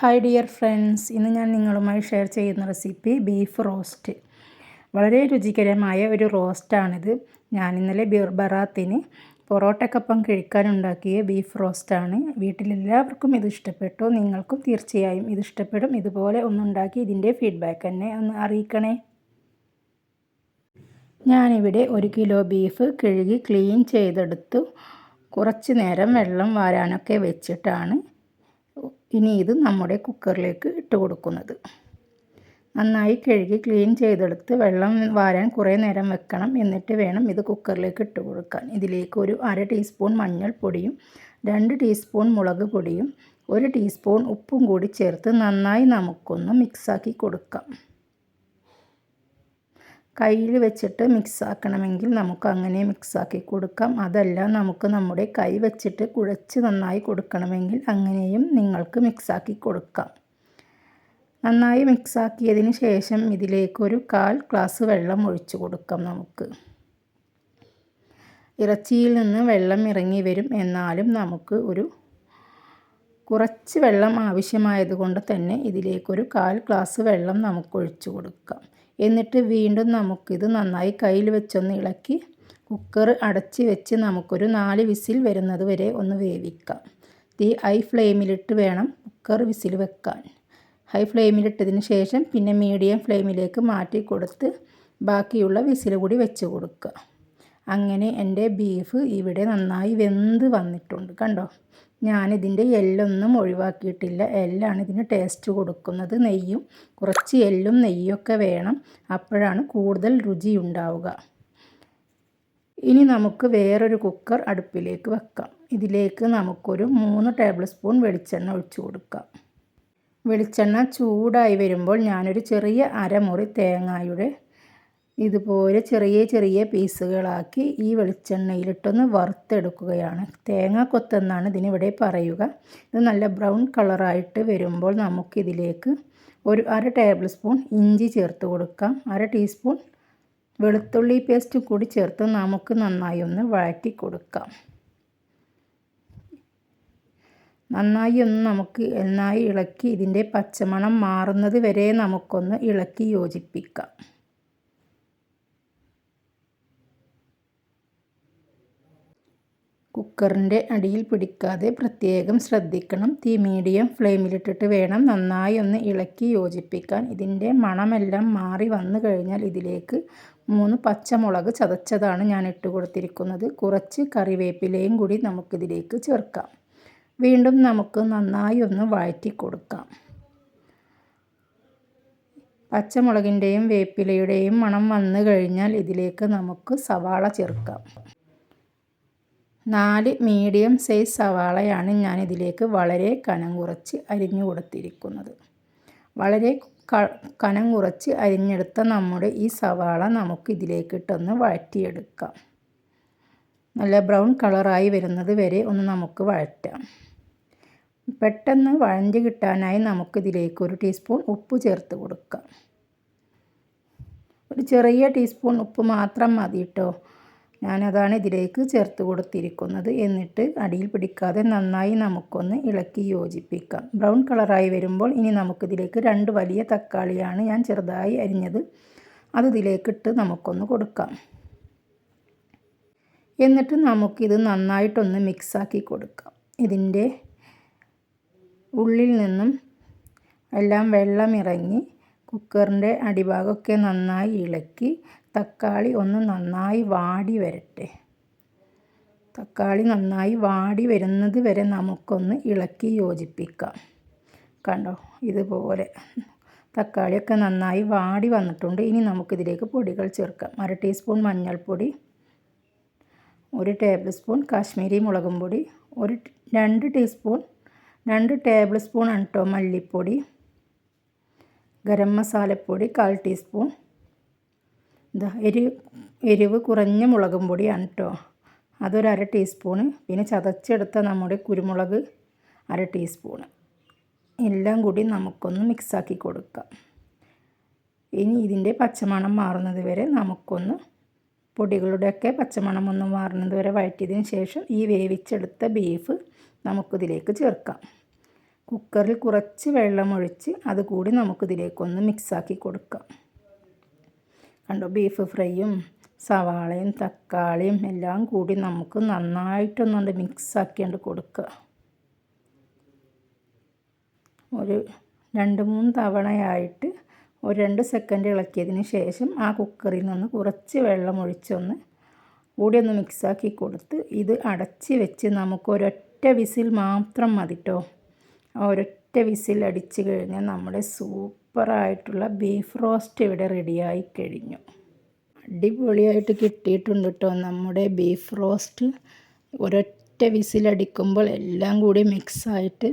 Hi dear friends, ഇന്ന് ഞാൻ നിങ്ങളുമായി ഷെയർ ചെയ്യുന്ന റെസിപ്പി ബീഫ് റോസ്റ്റ്. വളരെ രുചികരമായ ഒരു റോസ്റ്റാണിത്. ഞാൻ ഇന്നലെ ബറാത്തിന് പൊറോട്ടക്കൊപ്പം കഴിക്കാനുണ്ടാക്കിയ ബീഫ് റോസ്റ്റാണ്. വീട്ടിലെല്ലാവർക്കും ഇത് ഇഷ്ടപ്പെട്ടു. നിങ്ങൾക്കും തീർച്ചയായും ഇത് ഇഷ്ടപ്പെടും. ഇതുപോലെ ഒന്നുണ്ടാക്കി ഇതിൻ്റെ ഫീഡ്ബാക്ക് എന്നെ ഒന്ന് അറിയിക്കണേ. ഞാനിവിടെ 1 കിലോ ബീഫ് കഴുകി ക്ലീൻ ചെയ്തെടുത്തു. കുറച്ച് നേരം വെള്ളം വാരാനൊക്കെ വെച്ചിട്ടാണ് ഇനി ഇത് നമ്മുടെ കുക്കറിലേക്ക് ഇട്ട് കൊടുക്കുന്നത്. നന്നായി കഴുകി ക്ലീൻ ചെയ്തെടുത്ത് വെള്ളം വാരാൻ കുറേ നേരം വെക്കണം. എന്നിട്ട് വേണം ഇത് കുക്കറിലേക്ക് ഇട്ട് കൊടുക്കാൻ. ഇതിലേക്ക് ഒരു 1/2 ടീസ്പൂൺ മഞ്ഞൾപ്പൊടിയും 2 ടീസ്പൂൺ മുളക് പൊടിയും 1 ടീസ്പൂൺ ഉപ്പും കൂടി ചേർത്ത് നന്നായി നമുക്കൊന്ന് മിക്സാക്കി കൊടുക്കാം. കയ്യിൽ വെച്ചിട്ട് മിക്സ് ആക്കണമെങ്കിൽ നമുക്ക് അങ്ങനെ മിക്സാക്കി കൊടുക്കാം. അതല്ല നമുക്ക് നമ്മുടെ കൈ വെച്ചിട്ട് കുഴച്ച് നന്നായി കൊടുക്കണമെങ്കിൽ അങ്ങനെയും നിങ്ങൾക്ക് മിക്സാക്കി കൊടുക്കാം. നന്നായി മിക്സാക്കിയതിന് ശേഷം ഇതിലേക്കൊരു 1/4 ഗ്ലാസ് വെള്ളം ഒഴിച്ചു കൊടുക്കാം. നമുക്ക് ഇറച്ചിയിൽ നിന്ന് വെള്ളം ഇറങ്ങി വരും. എന്നാലും നമുക്ക് കുറച്ച് വെള്ളം ആവശ്യമായതുകൊണ്ട് തന്നെ ഇതിലേക്കൊരു 1/4 ഗ്ലാസ് വെള്ളം നമുക്ക് ഒഴിച്ചു കൊടുക്കാം. എന്നിട്ട് വീണ്ടും നമുക്കിത് നന്നായി കയ്യിൽ വെച്ചൊന്ന് ഇളക്കി കുക്കർ അടച്ച് വെച്ച് നമുക്കൊരു 4 വിസിൽ വരുന്നത് വരെ ഒന്ന് വേവിക്കാം. തീ ഹൈ ഫ്ലെയിമിലിട്ട് വേണം കുക്കർ വിസിൽ വെക്കാൻ. ഹൈ ഫ്ലെയിമിലിട്ടതിന് ശേഷം പിന്നെ മീഡിയം ഫ്ലെയിമിലേക്ക് മാറ്റി കൊടുത്ത് ബാക്കിയുള്ള വിസിൽ കൂടി വെച്ച് കൊടുക്കുക. അങ്ങനെ എൻ്റെ ബീഫ് ഇവിടെ നന്നായി വെന്ത് വന്നിട്ടുണ്ട്. കണ്ടോ, ഞാനിതിൻ്റെ എല്ലൊന്നും ഒഴിവാക്കിയിട്ടില്ല. എല്ലാണ് ഇതിന് ടേസ്റ്റ് കൊടുക്കുന്നത്. നെയ്യും കുറച്ച് എല്ലും നെയ്യൊക്കെ വേണം, അപ്പോഴാണ് കൂടുതൽ രുചി ഉണ്ടാവുക. ഇനി നമുക്ക് വേറൊരു കുക്കർ അടുപ്പിലേക്ക് വെക്കാം. ഇതിലേക്ക് നമുക്കൊരു 3 ടേബിൾ സ്പൂൺ വെളിച്ചെണ്ണ ഒഴിച്ചു കൊടുക്കാം. വെളിച്ചെണ്ണ ചൂടായി വരുമ്പോൾ ഞാനൊരു ചെറിയ അരമുറി തേങ്ങയുടെ ഇതുപോലെ ചെറിയ ചെറിയ പീസുകളാക്കി ഈ വെളിച്ചെണ്ണയിലിട്ടൊന്ന് വറുത്തെടുക്കുകയാണ്. തേങ്ങ കൊത്തെന്നാണ് ഇതിനിവിടെ പറയുക. ഇത് നല്ല ബ്രൗൺ കളറായിട്ട് വരുമ്പോൾ നമുക്കിതിലേക്ക് ഒരു 1/2 ടേബിൾ സ്പൂൺ ഇഞ്ചി ചേർത്ത് കൊടുക്കാം. 1/2 ടീസ്പൂൺ വെളുത്തുള്ളി പേസ്റ്റ് കൂടി ചേർത്ത് നമുക്ക് നന്നായി ഒന്ന് വഴറ്റി കൊടുക്കാം. നന്നായി ഇളക്കി ഇതിൻ്റെ പച്ചമണം മാറുന്നത് വരെ നമുക്കൊന്ന് ഇളക്കി യോജിപ്പിക്കാം. കുക്കറിൻ്റെ അടിയിൽ പിടിക്കാതെ പ്രത്യേകം ശ്രദ്ധിക്കണം. തീ മീഡിയം ഫ്ലെയിമിലിട്ടിട്ട് വേണം നന്നായി ഒന്ന് ഇളക്കി യോജിപ്പിക്കാൻ. ഇതിൻ്റെ മണമെല്ലാം മാറി വന്നു കഴിഞ്ഞാൽ ഇതിലേക്ക് 3 പച്ചമുളക് ചതച്ചതാണ് ഞാൻ ഇട്ട് കൊടുത്തിരിക്കുന്നത്. കുറച്ച് കറിവേപ്പിലയും കൂടി നമുക്കിതിലേക്ക് ചേർക്കാം. വീണ്ടും നമുക്ക് നന്നായി ഒന്ന് വഴറ്റി കൊടുക്കാം. പച്ചമുളകിൻ്റെയും വേപ്പിലയുടെയും മണം വന്നു കഴിഞ്ഞാൽ ഇതിലേക്ക് നമുക്ക് സവാള ചേർക്കാം. 4 മീഡിയം സൈസ് സവാളയാണ് ഞാൻ ഇതിലേക്ക് വളരെ കനം കുറച്ച് അരിഞ്ഞു കൊടുത്തിരിക്കുന്നത്. വളരെ കനം കുറച്ച് അരിഞ്ഞെടുത്ത നമ്മുടെ ഈ സവാള നമുക്ക് ഇതിലേക്ക് ഇട്ടൊന്ന് വഴറ്റിയെടുക്കാം. നല്ല ബ്രൗൺ കളറായി വരുന്നത് വരെ ഒന്ന് നമുക്ക് വഴറ്റാം. പെട്ടെന്ന് വഴഞ്ഞ് കിട്ടാനായി നമുക്കിതിലേക്ക് 1 ടീസ്പൂൺ ഉപ്പ് ചേർത്ത് കൊടുക്കാം. ഒരു ചെറിയ ടീസ്പൂൺ ഉപ്പ് മാത്രം മതി കേട്ടോ. ഞാനതാണ് ഇതിലേക്ക് ചേർത്ത് കൊടുത്തിരിക്കുന്നത്. എന്നിട്ട് അടിയിൽ പിടിക്കാതെ നന്നായി നമുക്കൊന്ന് ഇളക്കി യോജിപ്പിക്കാം. ബ്രൗൺ കളറായി വരുമ്പോൾ ഇനി നമുക്കിതിലേക്ക് 2 വലിയ തക്കാളിയാണ് ഞാൻ ചെറുതായി അരിഞ്ഞത്, അത് ഇതിലേക്കിട്ട് നമുക്കൊന്ന് കൊടുക്കാം. എന്നിട്ട് നമുക്കിത് നന്നായിട്ടൊന്ന് മിക്സാക്കി കൊടുക്കാം. ഇതിൻ്റെ ഉള്ളിൽ നിന്നും എല്ലാം വെള്ളം ഇറങ്ങി കുക്കറിൻ്റെ അടിഭാഗമൊക്കെ നന്നായി ഇളക്കി തക്കാളി ഒന്ന് നന്നായി വാടി വരട്ടെ. തക്കാളി നന്നായി വാടി വരുന്നത് വരെ നമുക്കൊന്ന് ഇളക്കി യോജിപ്പിക്കാം. കണ്ടോ, ഇതുപോലെ തക്കാളിയൊക്കെ നന്നായി വാടി വന്നിട്ടുണ്ട്. ഇനി നമുക്കിതിലേക്ക് പൊടികൾ ചേർക്കാം. 1/2 ടീസ്പൂൺ മഞ്ഞൾപ്പൊടി, 1 ടേബിൾ സ്പൂൺ കാശ്മീരി മുളകും പൊടി, 2 ടേബിൾ സ്പൂൺ ആണ് മല്ലിപ്പൊടി, ഗരം മസാലപ്പൊടി 1/4 ടീസ്പൂൺ, എരിവ് കുറഞ്ഞ മുളകും പൊടിയാണ് കേട്ടോ, അതൊരു 1/2 ടീസ്പൂണ്. പിന്നെ ചതച്ചെടുത്ത നമ്മുടെ കുരുമുളക് 1/2 ടീസ്പൂണ്. എല്ലാം കൂടി നമുക്കൊന്ന് മിക്സാക്കി കൊടുക്കാം. ഇനി ഇതിൻ്റെ പച്ചമണം മാറുന്നത് വരെ നമുക്കൊന്ന് പൊടികളുടെയൊക്കെ പച്ചമണം ഒന്ന് മാറുന്നത് വരെ വഴറ്റിയതിന് ശേഷം ഈ വേവിച്ചെടുത്ത ബീഫ് നമുക്കിതിലേക്ക് ചേർക്കാം. കുക്കറിൽ കുറച്ച് വെള്ളമൊഴിച്ച് അതുകൂടി നമുക്കിതിലേക്കൊന്ന് മിക്സാക്കി കൊടുക്കാം. കണ്ടോ, ബീഫ് ഫ്രൈയും സവാളയും തക്കാളിയും എല്ലാം കൂടി നമുക്ക് നന്നായിട്ടൊന്നുകൊണ്ട് മിക്സാക്കിയാണ്ട് കൊടുക്കുക. ഒരു 2-3 തവണയായിട്ട് ഒരു 2 സെക്കൻഡ് ഇളക്കിയതിന് ശേഷം ആ കുക്കറിൽ നിന്ന് കുറച്ച് വെള്ളം ഒഴിച്ചൊന്ന് കൂടി ഒന്ന് മിക്സാക്കി കൊടുത്ത് ഇത് അടച്ച് വെച്ച് നമുക്ക് ഒരൊറ്റ വിസിൽ മാത്രം മതി കേട്ടോ. ആ ഒരൊറ്റ വിസിൽ അടിച്ച് കഴിഞ്ഞാൽ നമ്മുടെ സൂപ്പറായിട്ടുള്ള ബീഫ് റോസ്റ്റ് ഇവിടെ റെഡിയായി കഴിഞ്ഞു. അടിപൊളിയായിട്ട് കിട്ടിയിട്ടുണ്ട് കേട്ടോ നമ്മുടെ ബീഫ് റോസ്റ്റ്. ഒരൊറ്റ വിസിലടിക്കുമ്പോൾ എല്ലാം കൂടി മിക്സായിട്ട്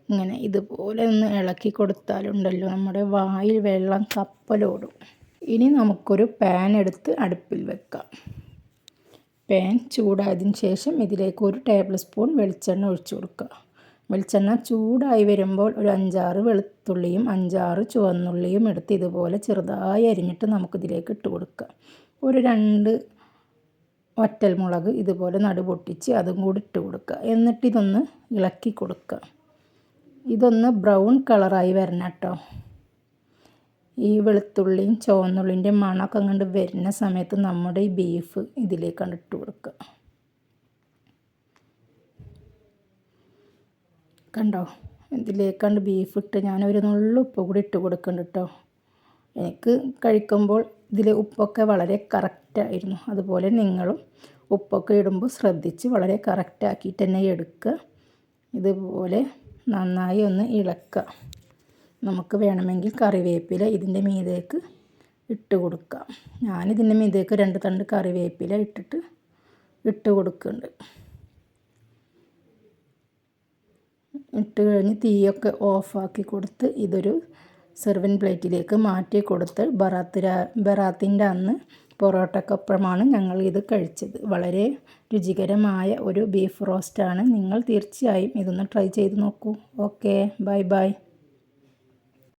ഇങ്ങനെ ഇതുപോലെ ഒന്ന് ഇളക്കി കൊടുത്താലുണ്ടല്ലോ നമ്മുടെ വായിൽ വെള്ളം കപ്പലോടും. ഇനി നമുക്കൊരു പാൻ എടുത്ത് അടുപ്പിൽ വെക്കാം. പാൻ ചൂടായതിന് ശേഷം ഇതിലേക്ക് 1 ടേബിൾ സ്പൂൺ വെളിച്ചെണ്ണ ഒഴിച്ചു കൊടുക്കുക. വെളിച്ചെണ്ണ ചൂടായി വരുമ്പോൾ ഒരു 5-6 വെളുത്തുള്ളിയും 5-6 ചുവന്നുള്ളിയും എടുത്ത് ഇതുപോലെ ചെറുതായി അരിഞ്ഞിട്ട് നമുക്കിതിലേക്ക് ഇട്ട് കൊടുക്കുക. ഒരു 2 വറ്റൽമുളക് ഇതുപോലെ നടുപൊട്ടിച്ച് അതും കൂടി ഇട്ട് കൊടുക്കുക. എന്നിട്ട് ഇതൊന്ന് ഇളക്കി കൊടുക്കുക. ഇതൊന്ന് ബ്രൗൺ കളറായി വരണം കേട്ടോ. ഈ വെളുത്തുള്ളിയും ചുവന്നുള്ളിൻ്റെ മണമൊക്കെ കണ്ട് വരുന്ന സമയത്ത് നമ്മുടെ ഈ ബീഫ് ഇതിലേക്കാണ് ഇട്ട് കൊടുക്കുക. കണ്ടോ, ഇതിലേക്കാണ്ട് ബീഫ് ഇട്ട് ഞാനൊരു നുള്ളു ഉപ്പ് കൂടി ഇട്ട് കൊടുക്കുന്നുണ്ട് കേട്ടോ. എനിക്ക് കഴിക്കുമ്പോൾ ഇതിൽ ഉപ്പൊക്കെ വളരെ കറക്റ്റായിരുന്നു. അതുപോലെ നിങ്ങളും ഉപ്പൊക്കെ ഇടുമ്പോൾ ശ്രദ്ധിച്ച് വളരെ കറക്റ്റാക്കിയിട്ട് തന്നെ എടുക്കുക. ഇതുപോലെ നന്നായി ഒന്ന് ഇളക്കുക. നമുക്ക് വേണമെങ്കിൽ കറിവേപ്പില ഇതിൻ്റെ മീതേക്ക് ഇട്ട് കൊടുക്കാം. ഞാനിതിൻ്റെ മീതേക്ക് 2 തണ്ട് കറിവേപ്പില ഇട്ട് കൊടുക്കുന്നുണ്ട്. ഇട്ട് കഴിഞ്ഞ് തീയൊക്കെ ഓഫാക്കി കൊടുത്ത് ഇതൊരു സെർവിങ് പ്ലേറ്റിലേക്ക് മാറ്റി കൊടുത്ത് ബറാത്തിൻ്റെ അന്ന് പൊറോട്ടക്കൊപ്പമാണ് ഞങ്ങൾ ഇത് കഴിച്ചത്. വളരെ രുചികരമായ ഒരു ബീഫ് റോസ്റ്റാണ്. നിങ്ങൾ തീർച്ചയായും ഇതൊന്ന് ട്രൈ ചെയ്ത് നോക്കൂ. Okay, bye bye.